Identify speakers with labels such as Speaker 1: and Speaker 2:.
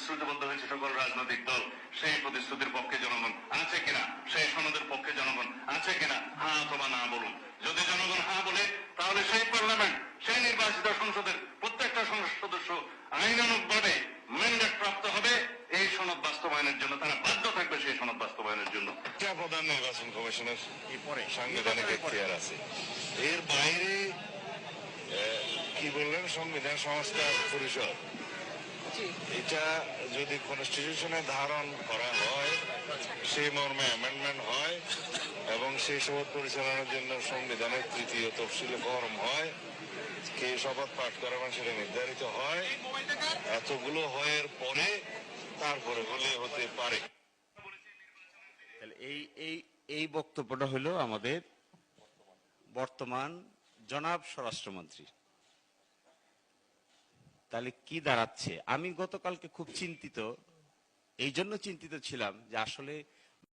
Speaker 1: প্রতিশ্রুতিবদ্ধ হয়েছে সকল রাজনৈতিক দল, সেই প্রতিশ্রুতির পক্ষে জনগণ আছে কিনা, সেই সনদের পক্ষে জনগণ আছে কিনা, হ্যাঁ অথবা না বলুন। যদি জনগণ হ্যাঁ বলে, তাহলে সেই পার্লামেন্ট, সেই নির্বাচিত সংসদের প্রত্যেকটা সংসদ সদস্য আইনানুগভাবে ম্যান্ডেট প্রাপ্ত হবে এই সনদ বাস্তবায়নের জন্য। তারা বাধ্য থাকবে সেই সনদ বাস্তবায়নের জন্য।
Speaker 2: প্রধান নির্বাচন কমিশনের সাংবিধানিক এখতিয়ার আছে। এর বাইরে কি বললেন, সংবিধান সংস্কার পরিষদ, এটা যদি কনস্টিটিউশনে ধারণ করা হয়, সেই মর্মে অ্যামেন্ডমেন্ট হয় এবং সেই শপথ পরিচালনার জন্য সংবিধানের তৃতীয় তফসিলে ফরম হয়, কে শপথ পাঠ করাবেন সেটা নির্ধারিত হয়, এতগুলো হওয়ার পরে তারপরে হলে হতে পারে।
Speaker 3: এই বক্তব্যটা হলো আমাদের বর্তমান জনাব স্বরাষ্ট্রমন্ত্রী। তাহলে কি দাঁড়াচ্ছে? আমি গতকালকে খুব চিন্তিত, এই জন্য চিন্তিত ছিলাম যে আসলে